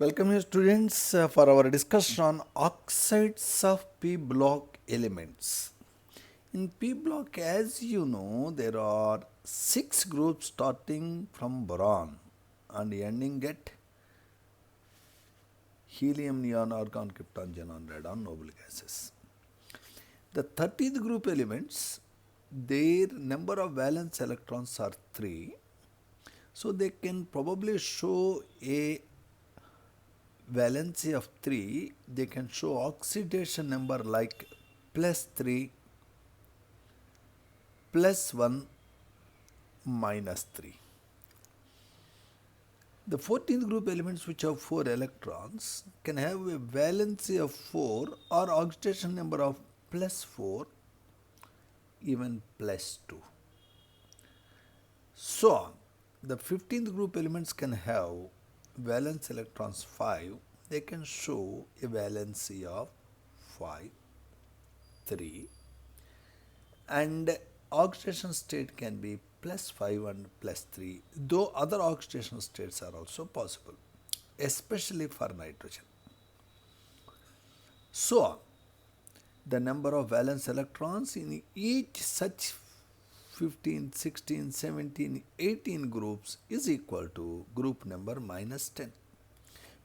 Welcome here students for our discussion on oxides of p block elements. In p block, as you know, there are 6 groups starting from boron and ending at helium, neon, argon, krypton, xenon, radon, noble gases. The 30th group elements, their number of valence electrons are 3, so they can probably show a valency of 3, they can show oxidation number like plus 3, plus 1, minus 3. The 14th group elements which have 4 electrons can have a valency of 4 or oxidation number of plus 4, even plus 2. So on. The 15th group elements can have valence electrons 5, they can show a valency of 5, 3, and oxidation state can be plus 5 and plus 3, though other oxidation states are also possible, especially for nitrogen. So on. The number of valence electrons in each such 15, 16, 17, 18 groups is equal to group number minus 10.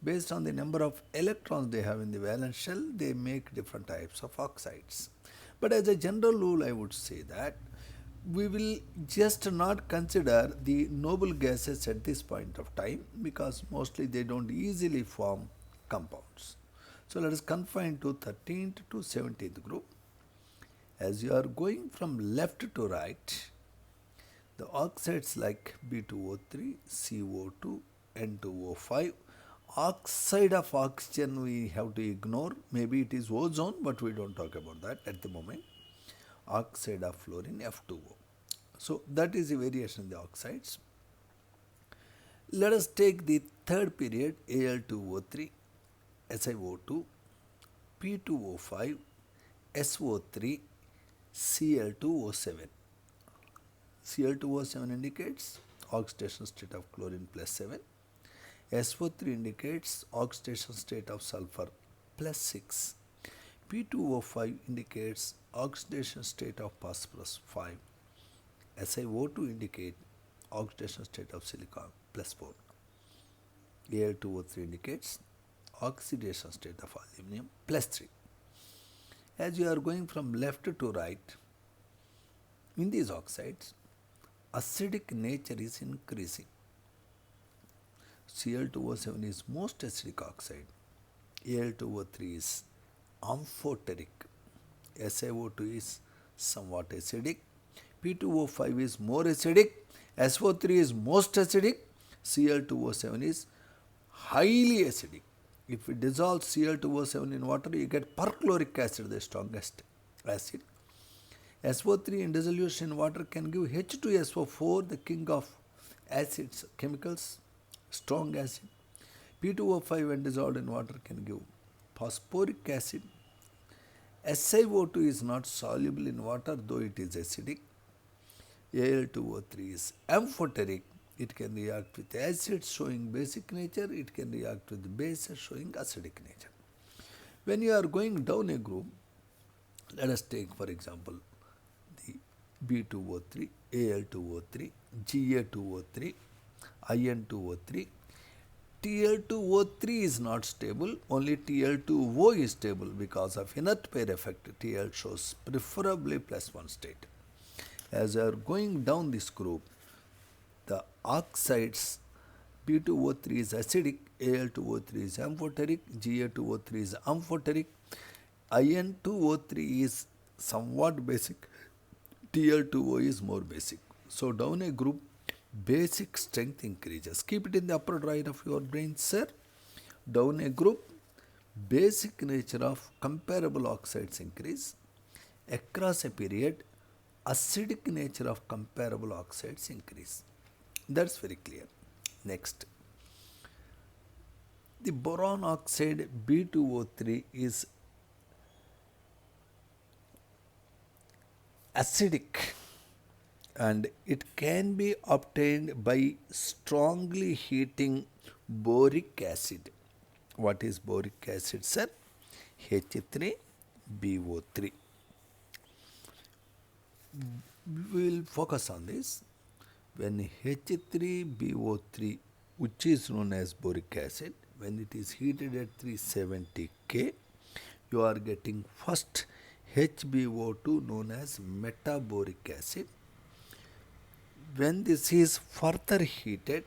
Based on the number of electrons they have in the valence shell, they make different types of oxides. But as a general rule, I would say that we will just not consider the noble gases at this point of time because mostly they don't easily form compounds. So let us confine to 13th to 17th group. As you are going from left to right, the oxides like B2O3, CO2, N2O5, oxide of oxygen we have to ignore. Maybe it is ozone, but we don't talk about that at the moment. Oxide of fluorine, F2O. So that is the variation in the oxides. Let us take the third period, Al2O3, SiO2, P2O5, SO3, Cl2O7. Cl2O7 indicates oxidation state of chlorine plus 7. SO3 indicates oxidation state of sulfur plus 6. P2O5 indicates oxidation state of phosphorus 5. SiO2 indicates oxidation state of silicon plus 4. Al2O3 indicates oxidation state of aluminum plus 3. As you are going from left to right, in these oxides, acidic nature is increasing. Cl2O7 is most acidic oxide. Al2O3 is amphoteric. SiO2 is somewhat acidic. P2O5 is more acidic. SO3 is most acidic. Cl2O7 is highly acidic. If we dissolve Cl2O7 in water, you get perchloric acid, the strongest acid. SO3 in dissolution in water can give H2SO4, the king of acids, chemicals, strong acid. P2O5 when dissolved in water can give phosphoric acid. SiO2 is not soluble in water, though it is acidic. Al2O3 is amphoteric. It can react with acids showing basic nature, it can react with bases showing acidic nature. When you are going down a group, let us take for example the B2O3, Al2O3, Ga2O3, In2O3. Tl2O3 is not stable, only Tl2O is stable because of inert pair effect. Tl shows preferably plus 1 state. As you are going down this group, the oxides B2O3 is acidic, Al2O3 is amphoteric, Ga2O3 is amphoteric, In2O3 is somewhat basic, Tl2O is more basic. So down a group, basic strength increases. Keep it in the upper right of your brain, sir. Down a group, basic nature of comparable oxides increase. Across a period, acidic nature of comparable oxides increase. That's very clear. Next, the boron oxide B2O3 is acidic and it can be obtained by strongly heating boric acid. What is boric acid, sir? H3BO3. We will focus on this. When H3BO3, which is known as boric acid, when it is heated at 370 K, you are getting first HbO2 known as metaboric acid. When this is further heated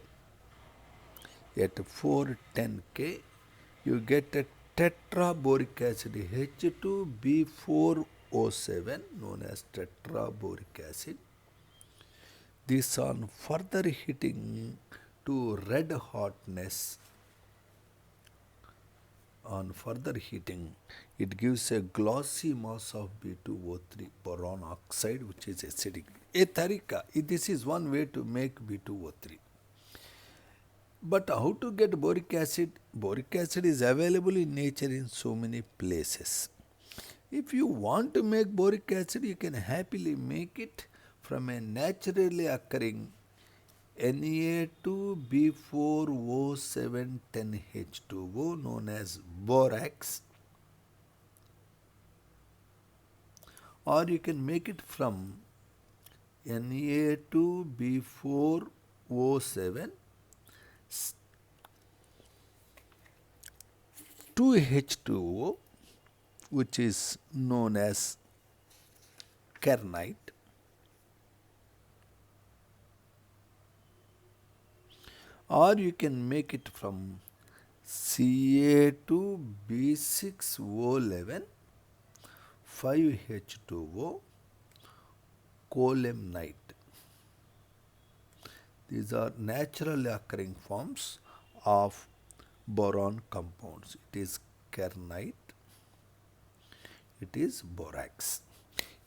at 410 K, you get a tetraboric acid H2B4O7 known as tetraboric acid. This on further heating to red hotness, on further heating, it gives a glossy mass of B2O3 boron oxide, which is acidic. Tariqa, this is one way to make B2O3. But how to get boric acid? Boric acid is available in nature in so many places. If you want to make boric acid, you can happily make it from a naturally occurring Na2B4O710H2O known as borax, or you can make it from Na2B4O7 2H2O, which is known as kernite, or you can make it from Ca2B6O11 5H2O colemnite. These are naturally occurring forms of boron compounds. It is kernite, it is borax.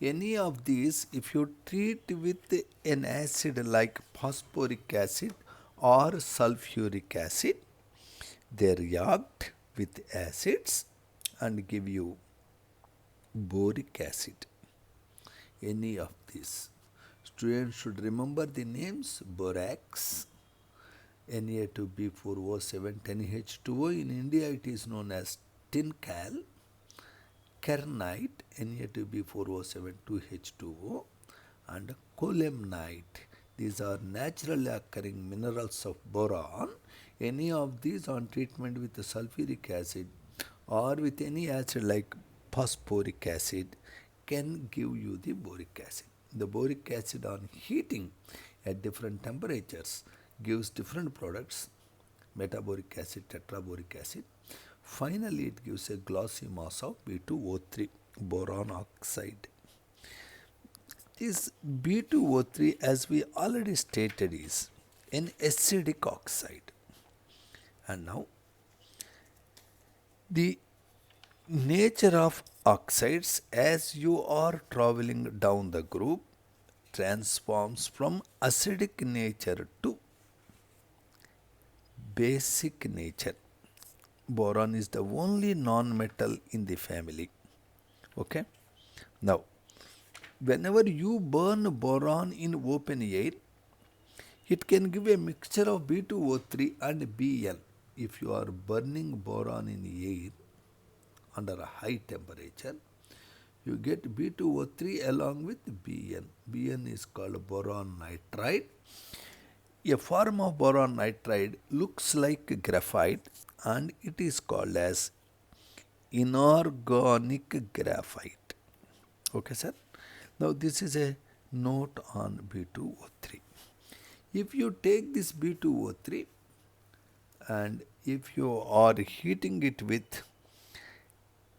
Any of these, if you treat with an acid like phosphoric acid or sulfuric acid, they react with acids and give you boric acid. Any of these. Students should remember the names: borax, Na2B4O710H2O. In India, it is known as tincal. Kernite, Na2B4O7 2H2O, and colemnite. These are naturally occurring minerals of boron. Any of these on treatment with the sulfuric acid or with any acid like phosphoric acid can give you the boric acid. The boric acid on heating at different temperatures gives different products: metaboric acid, tetraboric acid. Finally, it gives a glossy mass of B2O3, boron oxide. This B2O3, as we already stated, is an acidic oxide. And now, the nature of oxides as you are traveling down the group transforms from acidic nature to basic nature. Boron is the only non-metal in the family. Okay. Now, whenever you burn boron in open air, it can give a mixture of B2O3 and Bn. If you are burning boron in air under a high temperature, you get B2O3 along with Bn. Bn is called boron nitride. A form of boron nitride looks like graphite and it is called as inorganic graphite. Okay, sir? Now, this is a note on B2O3. If you take this B2O3 and if you are heating it with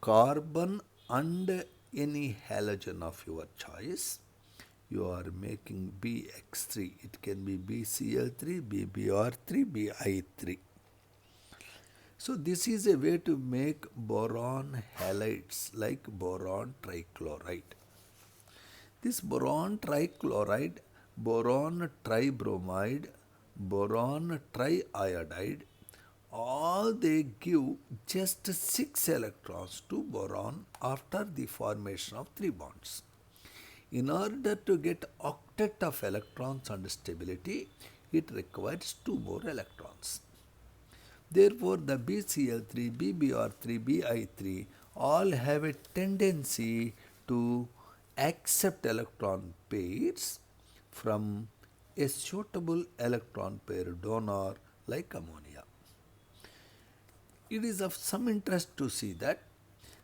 carbon and any halogen of your choice, you are making BX3. It can be BCl3, BBr3, BI3. So this is a way to make boron halides like boron trichloride. This boron trichloride, boron tribromide, boron triiodide, all they give just 6 electrons to boron after the formation of 3 bonds. In order to get octet of electrons and stability, it requires 2 more electrons. Therefore, the BCl3, BBr3, Bi3 all have a tendency to accept electron pairs from a suitable electron pair donor like ammonia. It is of some interest to see that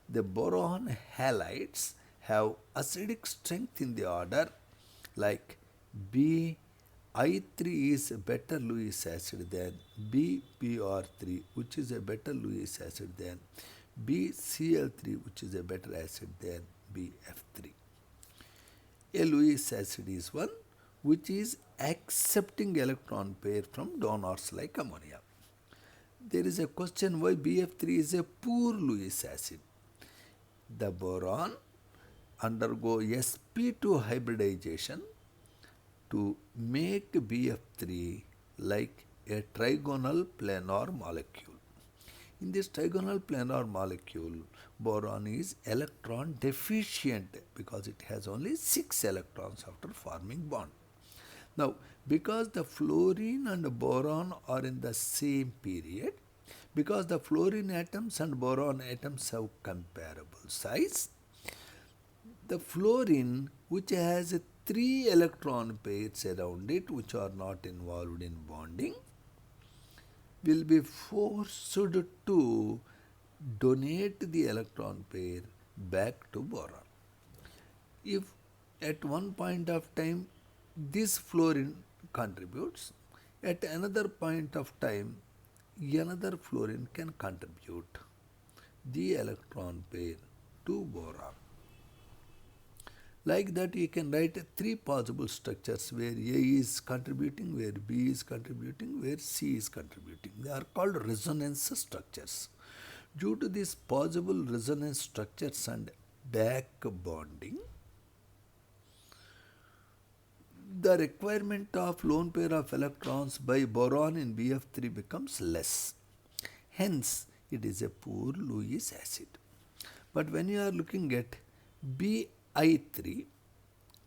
the boron halides have acidic strength in the order like Bi3 is a better Lewis acid than BBr3, which is a better Lewis acid than BCl3, which is a better acid than BF3. A Lewis acid is one which is accepting electron pair from donors like ammonia. There is a question why BF3 is a poor Lewis acid. The boron undergo sp2 hybridization to make BF3 like a trigonal planar molecule. In this trigonal planar molecule, boron is electron deficient because it has only 6 electrons after forming bond. Now, because the fluorine and boron are in the same period, because the fluorine atoms and boron atoms have comparable size, the fluorine, which has 3 electron pairs around it which are not involved in bonding, will be forced to donate the electron pair back to boron. If at one point of time this fluorine contributes, at another point of time another fluorine can contribute the electron pair to boron. Like that, you can write 3 possible structures where A is contributing, where B is contributing, where C is contributing. They are called resonance structures. Due to these possible resonance structures and back bonding, the requirement of lone pair of electrons by boron in BF3 becomes less. Hence, it is a poor Lewis acid. But when you are looking at Bi3,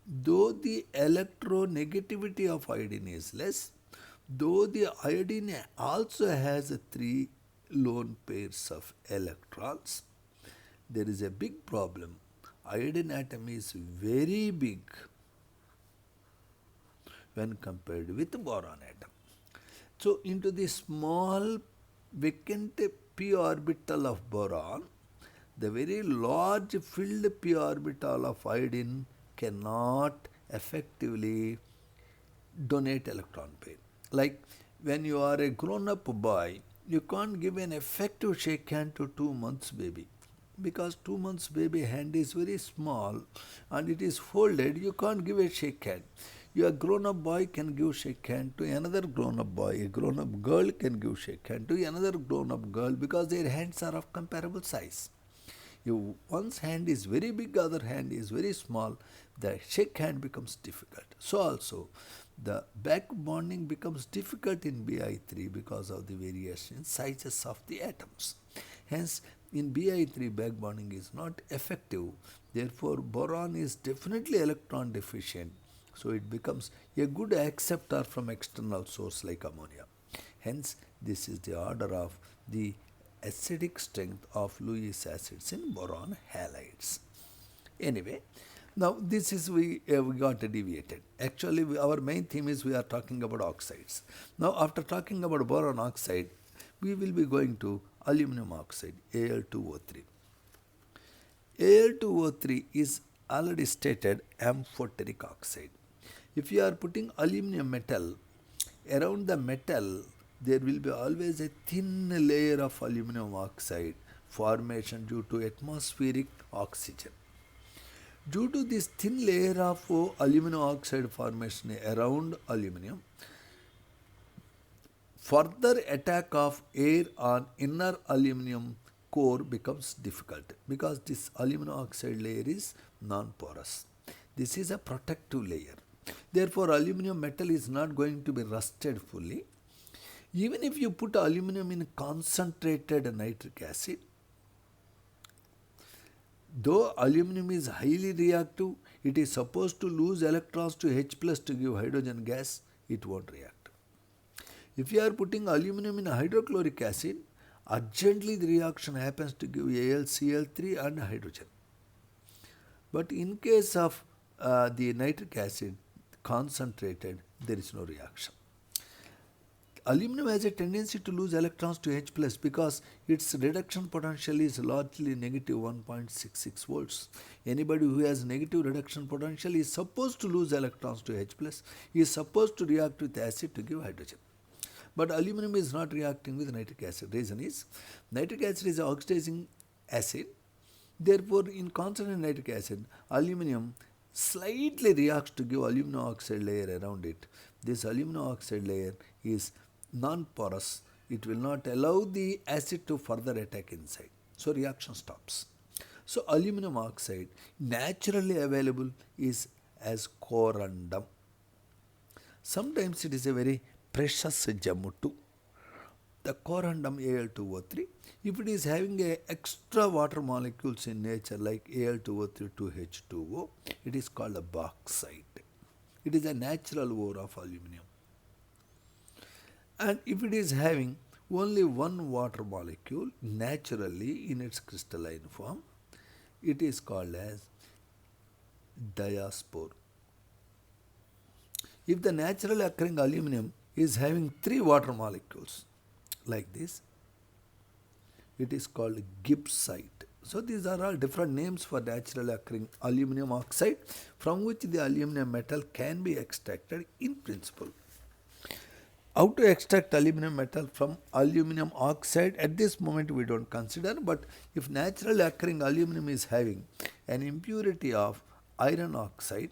though the electronegativity of iodine is less, though the iodine also has 3 lone pairs of electrons, there is a big problem. Iodine atom is very big when compared with boron atom. So, into the small vacant p orbital of boron, the very large filled p orbital of iodine cannot effectively donate electron pair. Like when you are a grown-up boy, you can't give an effective shake hand to 2 months baby, because 2 months baby hand is very small and it is folded. You can't give a shake hand. Your grown-up boy can give shake hand to another grown-up boy. A grown-up girl can give shake hand to another grown-up girl because their hands are of comparable size. If one's hand is very big, other hand is very small, the shake hand becomes difficult. So also, the back bonding becomes difficult in Bi3 because of the variation in sizes of the atoms. Hence, in Bi3, back bonding is not effective. Therefore, boron is definitely electron deficient. So, it becomes a good acceptor from external source like ammonia. Hence, this is the order of the acidic strength of Lewis acids in boron halides. Anyway, now this is we got deviated. Actually, our main theme is we are talking about oxides. Now, after talking about boron oxide, we will be going to aluminum oxide, Al2O3. Al2O3 is already stated amphoteric oxide. If you are putting aluminum metal, around the metal there will be always a thin layer of aluminum oxide formation due to atmospheric oxygen. Due to this thin layer of aluminum oxide formation around aluminum, further attack of air on inner aluminum core becomes difficult because this aluminum oxide layer is non-porous. This is a protective layer. Therefore, aluminum metal is not going to be rusted fully. Even if you put aluminum in concentrated nitric acid, though aluminum is highly reactive, it is supposed to lose electrons to H plus to give hydrogen gas, it won't react. If you are putting aluminum in hydrochloric acid, urgently the reaction happens to give AlCl3 and hydrogen. But in case of the nitric acid concentrated, there is no reaction. Aluminum has a tendency to lose electrons to H plus because its reduction potential is largely negative 1.66 volts. Anybody who has negative reduction potential is supposed to lose electrons to H plus. He is supposed to react with acid to give hydrogen. But aluminum is not reacting with nitric acid. Reason is nitric acid is an oxidizing acid. Therefore, in concentrated nitric acid, aluminum slightly reacts to give aluminum oxide layer around it. This aluminum oxide layer is non-porous. It will not allow the acid to further attack inside. So reaction stops. So aluminum oxide naturally available is as corundum. Sometimes it is a very precious gem too. The corundum Al2O3, if it is having a extra water molecules in nature like Al2O3 2H2O, it is called a bauxite. It is a natural ore of aluminum. And if it is having only one water molecule naturally in its crystalline form, it is called as diaspore. If the naturally occurring aluminum is having 3 water molecules like this, it is called gibbsite. So these are all different names for naturally occurring aluminum oxide from which the aluminum metal can be extracted in principle. How to extract aluminum metal from aluminum oxide at this moment we don't consider, but if naturally occurring aluminum is having an impurity of iron oxide,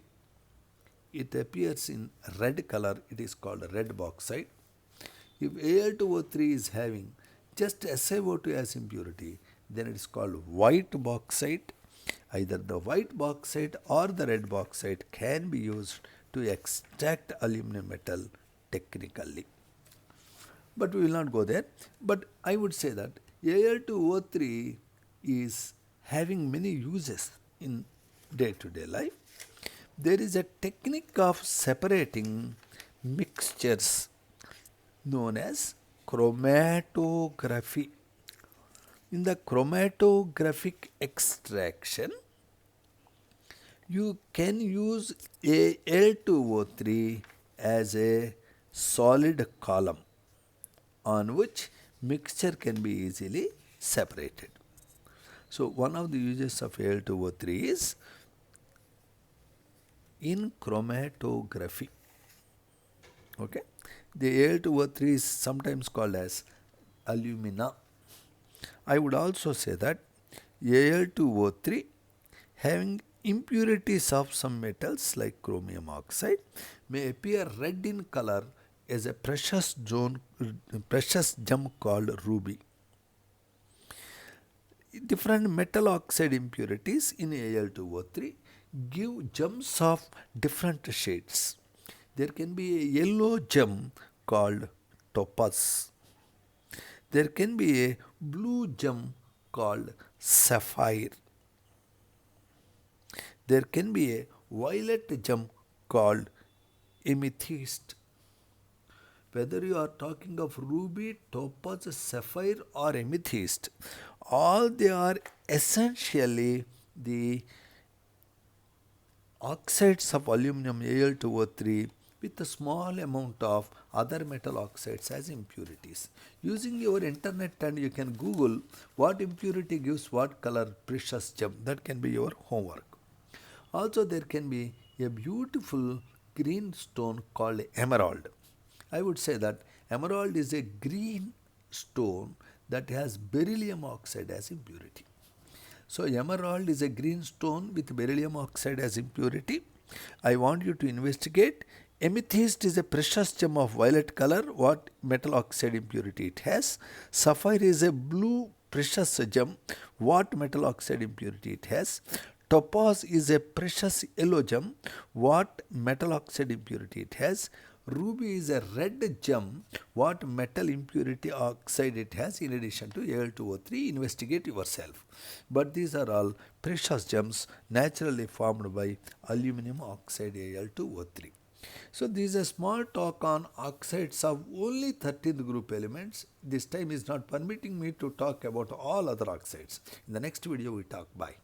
it appears in red color, it is called red bauxite. If Al2O3 is having just SiO2 as impurity, then it is called white bauxite. Either the white bauxite or the red bauxite can be used to extract aluminum metal technically. But we will not go there. But I would say that Al2O3 is having many uses in day-to-day life. There is a technique of separating mixtures known as chromatography. In the chromatographic extraction, you can use Al2O3 as a solid column on which mixture can be easily separated. So one of the uses of Al2O3 is in chromatography. Okay, the Al2O3 is sometimes called as alumina. I would also say that Al2O3 having impurities of some metals like chromium oxide may appear red in color as a precious gem called ruby. Different metal oxide impurities in Al2O3 give gems of different shades. There can be a yellow gem called topaz. There can be a blue gem called sapphire. There can be a violet gem called amethyst. Whether you are talking of ruby, topaz, sapphire or amethyst, all they are essentially the oxides of aluminum Al2O3 with a small amount of other metal oxides as impurities. Using your internet and you can Google what impurity gives what color precious gem. That can be your homework. Also there can be a beautiful green stone called emerald. I would say that emerald is a green stone that has beryllium oxide as impurity. So emerald is a green stone with beryllium oxide as impurity. I want you to investigate. Amethyst is a precious gem of violet color. What metal oxide impurity it has? Sapphire is a blue precious gem. What metal oxide impurity it has? Topaz is a precious yellow gem. What metal oxide impurity it has? Ruby is a red gem. What metal impurity oxide it has in addition to Al2O3? Investigate yourself. But these are all precious gems naturally formed by aluminum oxide Al2O3. So this is a small talk on oxides of only 13th group elements. This time is not permitting me to talk about all other oxides. In the next video we talk. Bye.